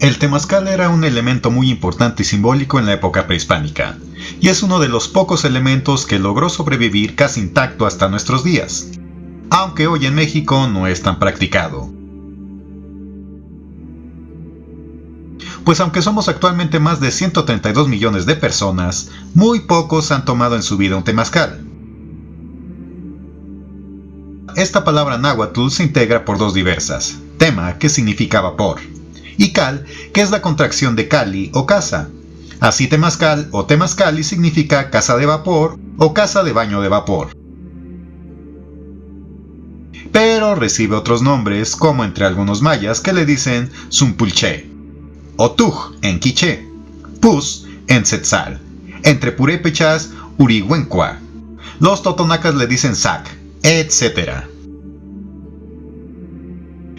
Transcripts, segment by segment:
El temazcal era un elemento muy importante y simbólico en la época prehispánica, y es uno de los pocos elementos que logró sobrevivir casi intacto hasta nuestros días, aunque hoy en México no es tan practicado. Pues aunque somos actualmente más de 132 millones de personas, muy pocos han tomado en su vida un temazcal. Esta palabra náhuatl se integra por dos diversas: tema, que significa vapor, y cal, que es la contracción de cali o casa. Así temazcal o temazcali significa casa de vapor o casa de baño de vapor. Pero recibe otros nombres, como entre algunos mayas que le dicen Zumpulché, o Tuj en quiché, Pus en Tzetzal, entre purépechas Urihuencua, los totonacas le dicen Sac, etc.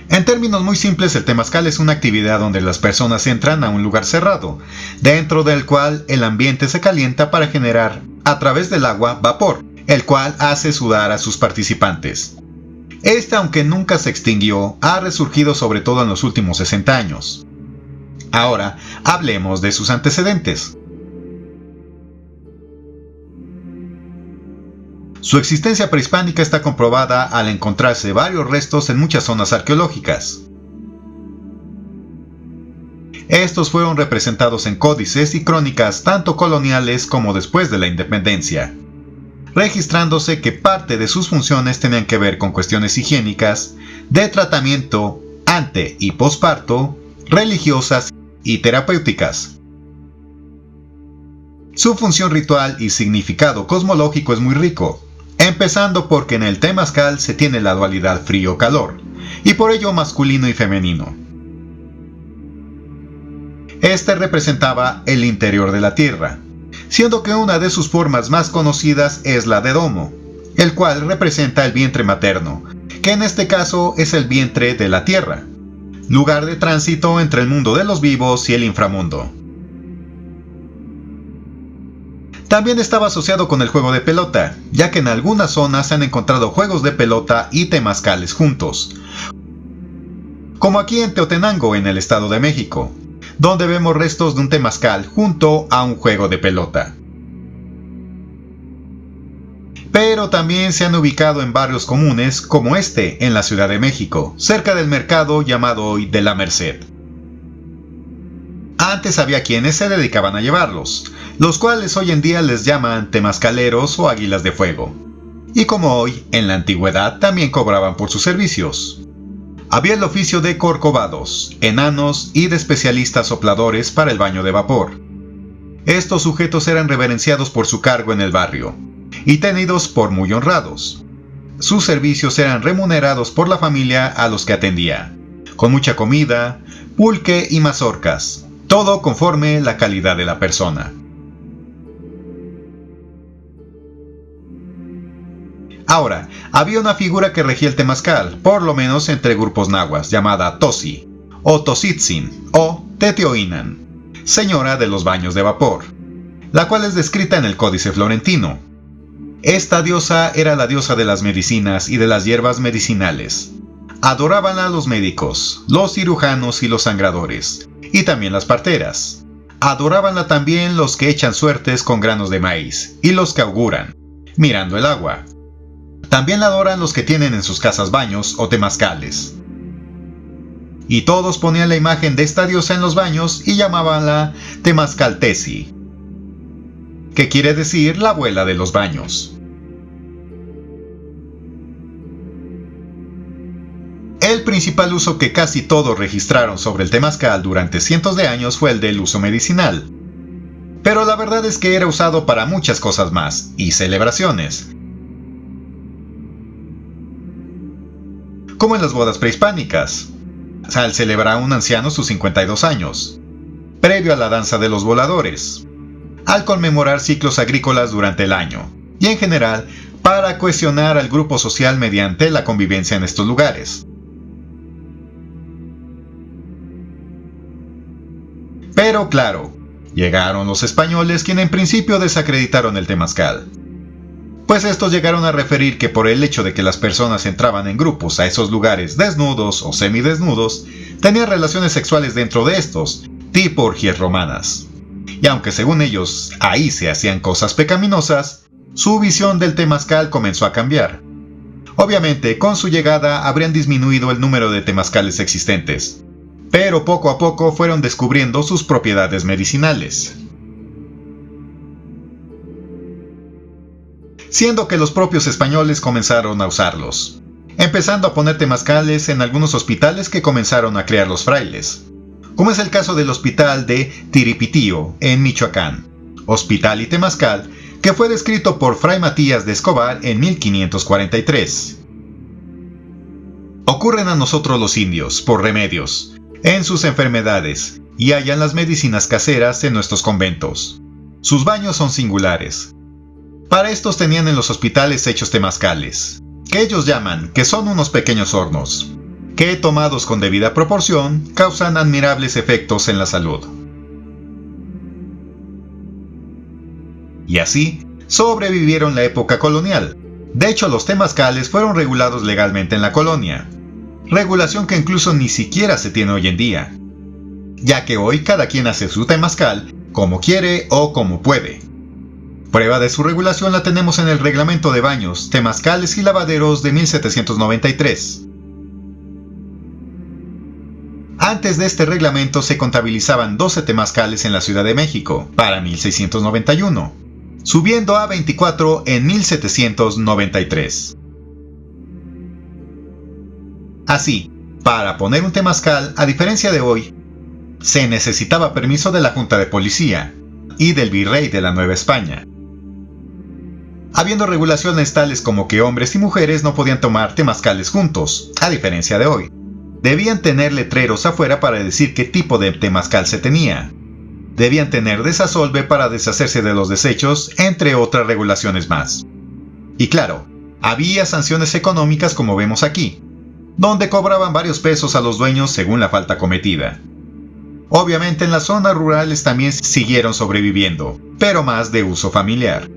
En términos muy simples, el temazcal es una actividad donde las personas entran a un lugar cerrado, dentro del cual el ambiente se calienta para generar, a través del agua, vapor, el cual hace sudar a sus participantes. Este, aunque nunca se extinguió, ha resurgido sobre todo en los últimos 60 años. Ahora, hablemos de sus antecedentes. Su existencia prehispánica está comprobada al encontrarse varios restos en muchas zonas arqueológicas. Estos fueron representados en códices y crónicas tanto coloniales como después de la independencia, registrándose que parte de sus funciones tenían que ver con cuestiones higiénicas, de tratamiento ante y posparto, religiosas y terapéuticas. Su función ritual y significado cosmológico es muy rico, empezando porque en el temazcal se tiene la dualidad frío-calor, y por ello masculino y femenino. Este representaba el interior de la tierra, siendo que una de sus formas más conocidas es la de domo, el cual representa el vientre materno, que en este caso es el vientre de la tierra, lugar de tránsito entre el mundo de los vivos y el inframundo. También estaba asociado con el juego de pelota, ya que en algunas zonas se han encontrado juegos de pelota y temazcales juntos, como aquí en Teotenango, en el Estado de México, donde vemos restos de un temazcal junto a un juego de pelota. Pero también se han ubicado en barrios comunes como este en la Ciudad de México, cerca del mercado llamado hoy de la Merced. Antes había quienes se dedicaban a llevarlos, los cuales hoy en día les llaman temazcaleros o águilas de fuego. Y como hoy, en la antigüedad también cobraban por sus servicios. Había el oficio de corcovados, enanos y de especialistas sopladores para el baño de vapor. Estos sujetos eran reverenciados por su cargo en el barrio, y tenidos por muy honrados. Sus servicios eran remunerados por la familia a los que atendía, con mucha comida, pulque y mazorcas, todo conforme la calidad de la persona. Ahora, había una figura que regía el temazcal, por lo menos entre grupos nahuas, llamada Tosi, o Tositzin, o Teteoinan, señora de los baños de vapor, la cual es descrita en el Códice Florentino. Esta diosa era la diosa de las medicinas y de las hierbas medicinales. Adorábanla los médicos, los cirujanos y los sangradores, y también las parteras. Adorábanla también los que echan suertes con granos de maíz, y los que auguran, mirando el agua. También la adoran los que tienen en sus casas baños o temazcales. Y todos ponían la imagen de esta diosa en los baños y llamabanla Temazcaltesi, que quiere decir la abuela de los baños. El principal uso que casi todos registraron sobre el temazcal durante cientos de años fue el del uso medicinal. Pero la verdad es que era usado para muchas cosas más, y celebraciones, como en las bodas prehispánicas, al celebrar un anciano sus 52 años, previo a la danza de los voladores, al conmemorar ciclos agrícolas durante el año, y en general, para cohesionar al grupo social mediante la convivencia en estos lugares. Pero claro, llegaron los españoles quienes en principio desacreditaron el temazcal. pues estos llegaron a referir que por el hecho de que las personas entraban en grupos a esos lugares desnudos o semidesnudos, tenían relaciones sexuales dentro de estos, tipo orgías romanas. Y aunque según ellos ahí se hacían cosas pecaminosas, su visión del temazcal comenzó a cambiar. Obviamente, con su llegada habrían disminuido el número de temazcales existentes, pero poco a poco fueron descubriendo sus propiedades medicinales. Siendo que los propios españoles comenzaron a usarlos, empezando a poner temazcales en algunos hospitales que comenzaron a crear los frailes, como es el caso del hospital de Tiripitío, en Michoacán, hospital y temazcal que fue descrito por Fray Matías de Escobar en 1543. Ocurren a nosotros los indios, por remedios, en sus enfermedades, y hallan las medicinas caseras en nuestros conventos. Sus baños son singulares. Para estos tenían en los hospitales hechos temazcales, que ellos llaman que son unos pequeños hornos, que tomados con debida proporción, causan admirables efectos en la salud. Y así, sobrevivieron la época colonial. De hecho, los temazcales fueron regulados legalmente en la colonia, regulación que incluso ni siquiera se tiene hoy en día, ya que hoy cada quien hace su temazcal como quiere o como puede. Prueba de su regulación la tenemos en el Reglamento de Baños, Temazcales y Lavaderos de 1793. Antes de este reglamento se contabilizaban 12 temazcales en la Ciudad de México, para 1691, subiendo a 24 en 1793. Así, para poner un temazcal, a diferencia de hoy, se necesitaba permiso de la Junta de Policía y del Virrey de la Nueva España, habiendo regulaciones tales como que hombres y mujeres no podían tomar temazcales juntos, a diferencia de hoy. Debían tener letreros afuera para decir qué tipo de temazcal se tenía. Debían tener desasolve para deshacerse de los desechos, entre otras regulaciones más. Y claro, había sanciones económicas como vemos aquí, donde cobraban varios pesos a los dueños según la falta cometida. Obviamente en las zonas rurales también siguieron sobreviviendo, pero más de uso familiar.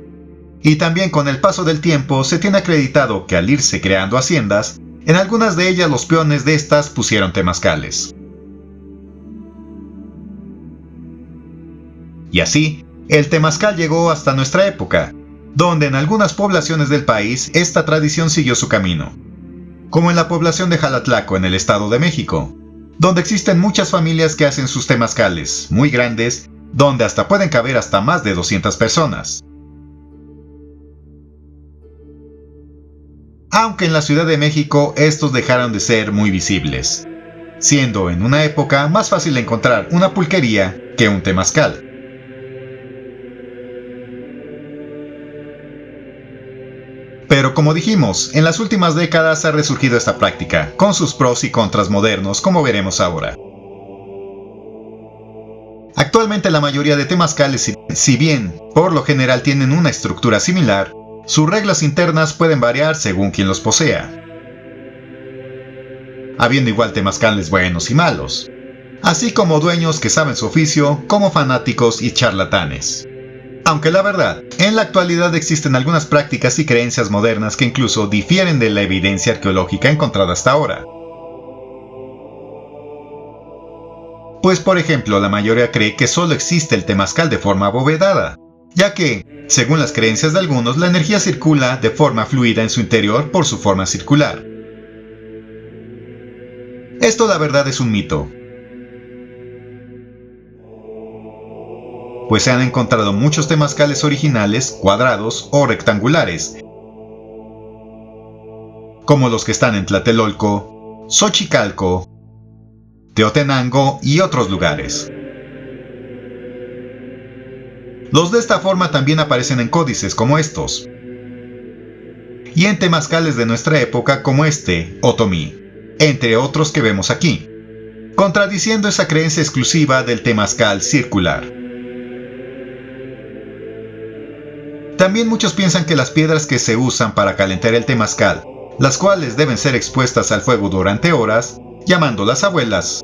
Y también con el paso del tiempo se tiene acreditado que al irse creando haciendas, en algunas de ellas los peones de estas pusieron temazcales. Y así, el temazcal llegó hasta nuestra época, donde en algunas poblaciones del país esta tradición siguió su camino, como en la población de Jalatlaco en el Estado de México, donde existen muchas familias que hacen sus temazcales, muy grandes, donde hasta pueden caber hasta más de 200 personas. Aunque en la Ciudad de México estos dejaron de ser muy visibles, siendo en una época más fácil encontrar una pulquería que un temazcal. Pero como dijimos, en las últimas décadas ha resurgido esta práctica, con sus pros y contras modernos, como veremos ahora. Actualmente la mayoría de temazcales, si bien por lo general tienen una estructura similar, sus reglas internas pueden variar según quien los posea, habiendo igual temazcales buenos y malos, así como dueños que saben su oficio, como fanáticos y charlatanes. Aunque la verdad, en la actualidad existen algunas prácticas y creencias modernas que incluso difieren de la evidencia arqueológica encontrada hasta ahora. Pues por ejemplo, la mayoría cree que solo existe el temazcal de forma abovedada, ya que, según las creencias de algunos, la energía circula de forma fluida en su interior por su forma circular. Esto la verdad es un mito, pues se han encontrado muchos temazcales originales, cuadrados o rectangulares, como los que están en Tlatelolco, Xochicalco, Teotenango y otros lugares. Los de esta forma también aparecen en códices como estos, y en temazcales de nuestra época como este, Otomí, entre otros que vemos aquí, contradiciendo esa creencia exclusiva del temazcal circular. También muchos piensan que las piedras que se usan para calentar el temazcal, las cuales deben ser expuestas al fuego durante horas, llamándolas abuelas,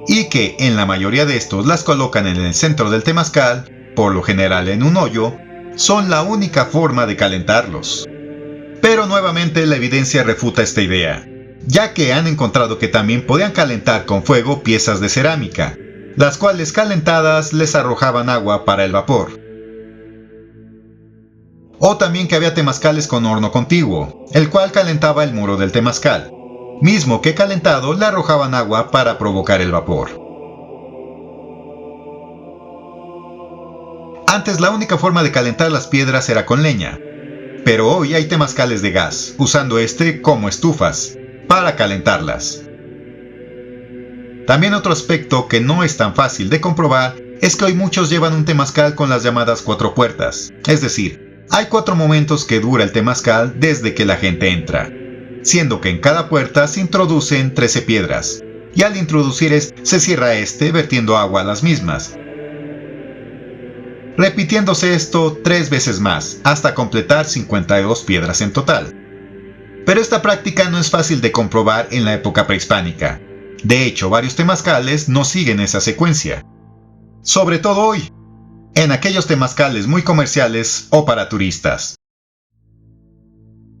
y que en la mayoría de estos las colocan en el centro del temazcal, por lo general en un hoyo, son la única forma de calentarlos. Pero nuevamente la evidencia refuta esta idea, ya que han encontrado que también podían calentar con fuego piezas de cerámica, las cuales calentadas les arrojaban agua para el vapor. O también que había temazcales con horno contiguo, el cual calentaba el muro del temazcal, mismo que calentado le arrojaban agua para provocar el vapor. Antes la única forma de calentar las piedras era con leña, pero hoy hay temazcales de gas, usando este como estufas, para calentarlas. También otro aspecto que no es tan fácil de comprobar es que hoy muchos llevan un temazcal con las llamadas 4 puertas, es decir, hay 4 momentos que dura el temazcal desde que la gente entra, siendo que en cada puerta se introducen 13 piedras, y al introducir se cierra vertiendo agua a las mismas, repitiéndose esto 3 veces más, hasta completar 52 piedras en total. Pero esta práctica no es fácil de comprobar en la época prehispánica. De hecho, varios temazcales no siguen esa secuencia. Sobre todo hoy, en aquellos temazcales muy comerciales o para turistas.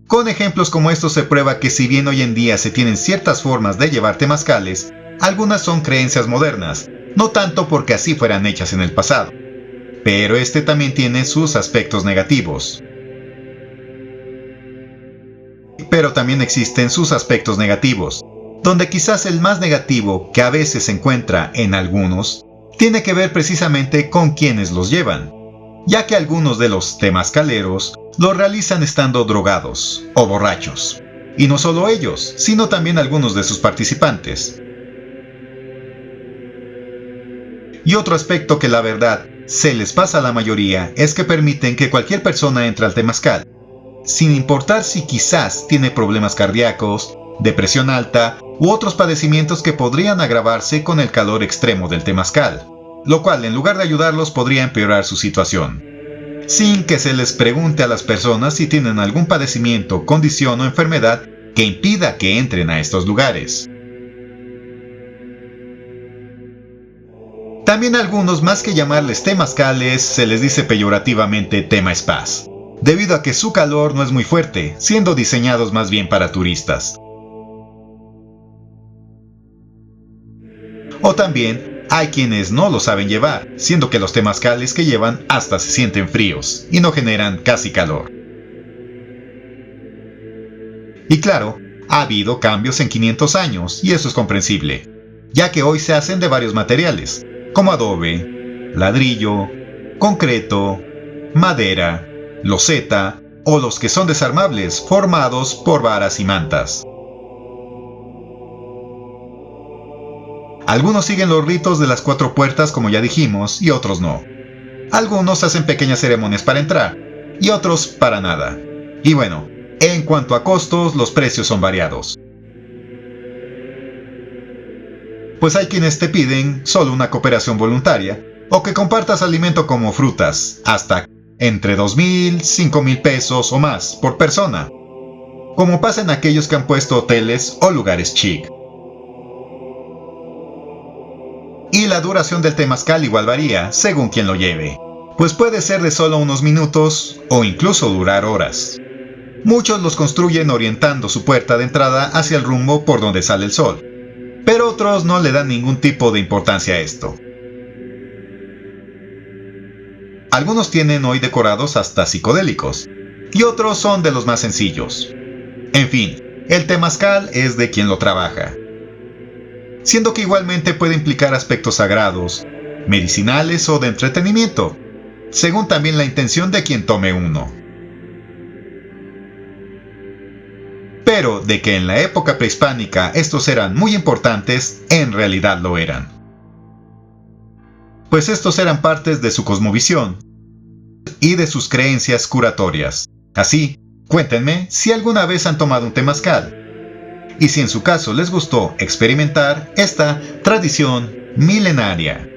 Con ejemplos como estos se prueba que si bien hoy en día se tienen ciertas formas de llevar temazcales, algunas son creencias modernas, no tanto porque así fueran hechas en el pasado. Pero este también tiene sus aspectos negativos. Pero también existen sus aspectos negativos, donde quizás el más negativo que a veces se encuentra en algunos, tiene que ver precisamente con quienes los llevan, ya que algunos de los temazcaleros lo realizan estando drogados o borrachos. Y no solo ellos, sino también algunos de sus participantes. Y otro aspecto que la verdad se les pasa a la mayoría es que permiten que cualquier persona entre al temazcal, sin importar si quizás tiene problemas cardíacos, depresión alta u otros padecimientos que podrían agravarse con el calor extremo del temazcal, lo cual en lugar de ayudarlos podría empeorar su situación, sin que se les pregunte a las personas si tienen algún padecimiento, condición o enfermedad que impida que entren a estos lugares. También a algunos, más que llamarles temazcales, se les dice peyorativamente temazpás, debido a que su calor no es muy fuerte, siendo diseñados más bien para turistas. O también hay quienes no lo saben llevar, siendo que los temazcales que llevan hasta se sienten fríos y no generan casi calor. Y claro, ha habido cambios en 500 años y eso es comprensible, ya que hoy se hacen de varios materiales, como adobe, ladrillo, concreto, madera, loseta o los que son desarmables formados por varas y mantas. Algunos siguen los ritos de las 4 puertas como ya dijimos y otros no. Algunos hacen pequeñas ceremonias para entrar y otros para nada. Y bueno, en cuanto a costos, los precios son variados. Pues hay quienes te piden solo una cooperación voluntaria o que compartas alimento como frutas, hasta entre 2,000, 5,000 pesos o más por persona, como pasa en aquellos que han puesto hoteles o lugares chic. Y la duración del temazcal igual varía según quien lo lleve, pues puede ser de solo unos minutos o incluso durar horas. Muchos los construyen orientando su puerta de entrada hacia el rumbo por donde sale el sol, pero otros no le dan ningún tipo de importancia a esto. Algunos tienen hoy decorados hasta psicodélicos, y otros son de los más sencillos. En fin, el temazcal es de quien lo trabaja, siendo que igualmente puede implicar aspectos sagrados, medicinales o de entretenimiento, según también la intención de quien tome uno. Pero de que en la época prehispánica estos eran muy importantes, en realidad lo eran. Pues estos eran partes de su cosmovisión y de sus creencias curatorias. Así, cuéntenme si alguna vez han tomado un temazcal, y si en su caso les gustó experimentar esta tradición milenaria.